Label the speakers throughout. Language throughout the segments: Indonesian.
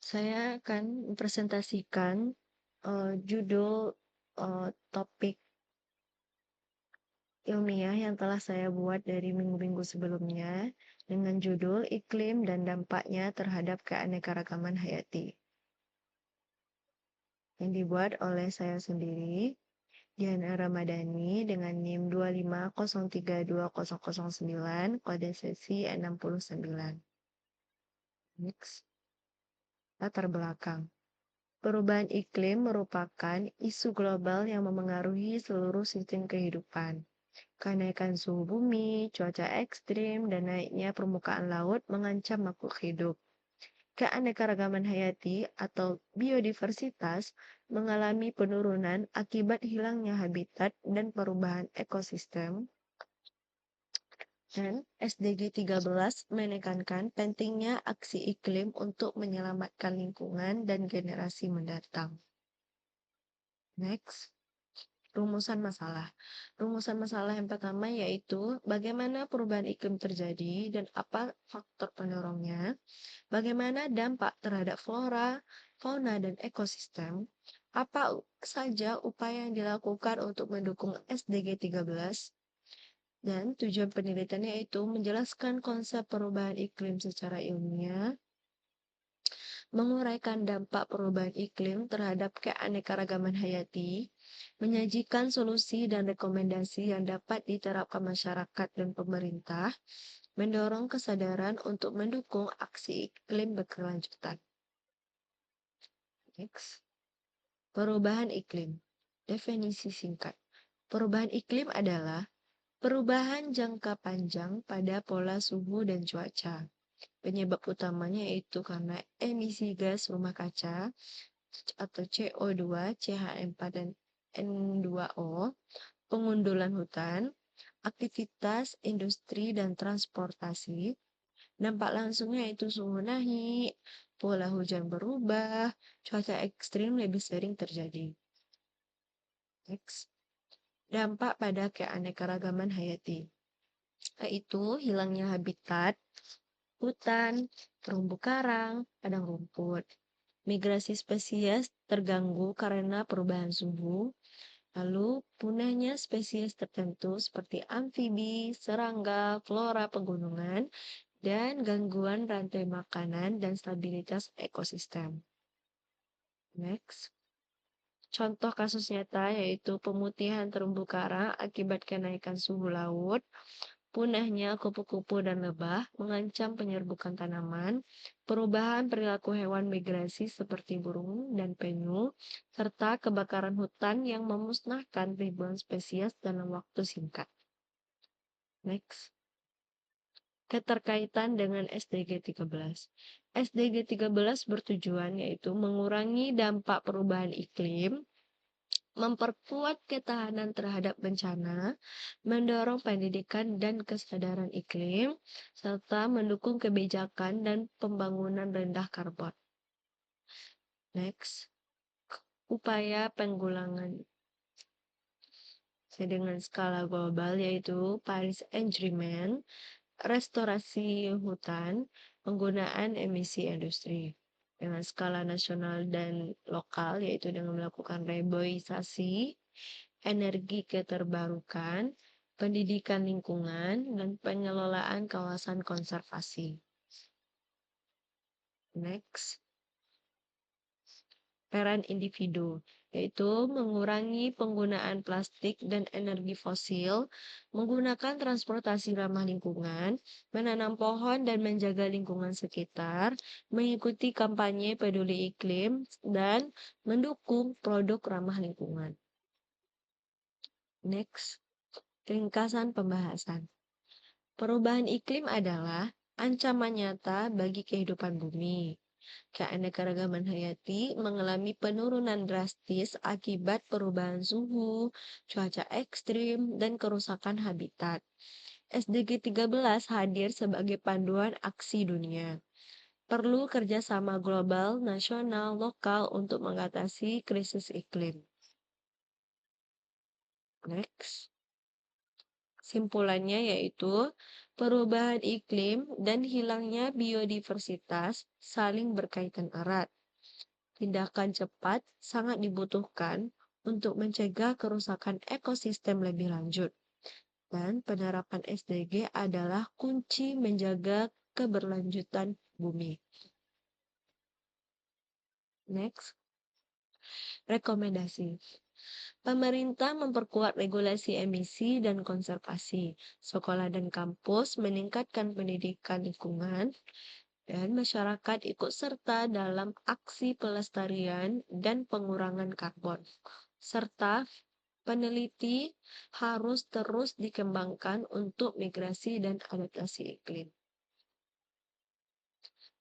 Speaker 1: Saya akan mempresentasikan judul topik ilmiah yang telah saya buat dari minggu-minggu sebelumnya dengan judul Iklim dan Dampaknya Terhadap Keanekaragaman Hayati. Yang dibuat oleh saya sendiri, Diana Ramadhani dengan NIM 250320009, kode sesi 69. Next. Latar belakang. Perubahan iklim merupakan isu global yang memengaruhi seluruh sistem kehidupan. Kenaikan suhu bumi, cuaca ekstrim, dan naiknya permukaan laut mengancam makhluk hidup. Keanekaragaman hayati atau biodiversitas mengalami penurunan akibat hilangnya habitat dan perubahan ekosistem. Dan SDG 13 menekankan pentingnya aksi iklim untuk menyelamatkan lingkungan dan generasi mendatang. Next. Rumusan masalah. Rumusan masalah yang pertama yaitu bagaimana perubahan iklim terjadi dan apa faktor pendorongnya, bagaimana dampak terhadap flora, fauna, dan ekosistem, apa saja upaya yang dilakukan untuk mendukung SDG 13, dan tujuan penelitiannya yaitu menjelaskan konsep perubahan iklim secara ilmiah, menguraikan dampak perubahan iklim terhadap keanekaragaman hayati, menyajikan solusi dan rekomendasi yang dapat diterapkan masyarakat dan pemerintah, mendorong kesadaran untuk mendukung aksi iklim berkelanjutan. Next. Perubahan iklim. Definisi singkat. Perubahan iklim adalah perubahan jangka panjang pada pola suhu dan cuaca. Penyebab utamanya yaitu karena emisi gas rumah kaca atau CO2, CH4, dan N2O, pengundulan hutan, aktivitas industri dan transportasi. Dampak langsungnya yaitu suhu naik, pola hujan berubah, cuaca ekstrim lebih sering terjadi. Next. Dampak pada keanekaragaman hayati, yaitu hilangnya habitat, hutan, terumbu karang, padang rumput. Migrasi spesies terganggu karena perubahan suhu, lalu punahnya spesies tertentu seperti amfibi, serangga, flora pegunungan, dan gangguan rantai makanan dan stabilitas ekosistem. Next. Contoh kasus nyata yaitu pemutihan terumbu karang akibat kenaikan suhu laut, punahnya kupu-kupu dan lebah mengancam penyerbukan tanaman, perubahan perilaku hewan migrasi seperti burung dan penyu, serta kebakaran hutan yang memusnahkan ribuan spesies dalam waktu singkat. Next. Keterkaitan dengan SDG 13. SDG 13 bertujuan yaitu mengurangi dampak perubahan iklim, memperkuat ketahanan terhadap bencana, mendorong pendidikan dan kesadaran iklim, serta mendukung kebijakan dan pembangunan rendah karbon. Next. Upaya penanggulangan dengan skala global yaitu Paris Agreement, restorasi hutan, penggunaan emisi industri. Dengan skala nasional dan lokal yaitu dengan melakukan reboisasi, energi keterbarukan, pendidikan lingkungan, dan pengelolaan kawasan konservasi. Next. Peran individu, yaitu mengurangi penggunaan plastik dan energi fosil, menggunakan transportasi ramah lingkungan, menanam pohon dan menjaga lingkungan sekitar, mengikuti kampanye peduli iklim, dan mendukung produk ramah lingkungan. Next. Ringkasan pembahasan. Perubahan iklim adalah ancaman nyata bagi kehidupan bumi. Keanekaragaman hayati mengalami penurunan drastis akibat perubahan suhu, cuaca ekstrim, dan kerusakan habitat. SDG 13 hadir sebagai panduan aksi dunia. Perlu kerjasama global, nasional, lokal untuk mengatasi krisis iklim. Next. Simpulannya yaitu perubahan iklim dan hilangnya biodiversitas saling berkaitan erat. Tindakan cepat sangat dibutuhkan untuk mencegah kerusakan ekosistem lebih lanjut. Dan penerapan SDG adalah kunci menjaga keberlanjutan bumi. Next, rekomendasi. Pemerintah memperkuat regulasi emisi dan konservasi. Sekolah dan kampus meningkatkan pendidikan lingkungan, dan masyarakat ikut serta dalam aksi pelestarian dan pengurangan karbon. Serta peneliti harus terus dikembangkan untuk migrasi dan adaptasi iklim.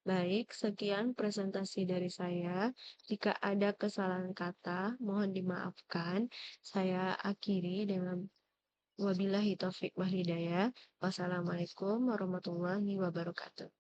Speaker 1: Baik, sekian presentasi dari saya. Jika ada kesalahan kata, mohon dimaafkan. Saya akhiri dengan wabillahi taufik wal hidayah. Wassalamualaikum warahmatullahi wabarakatuh.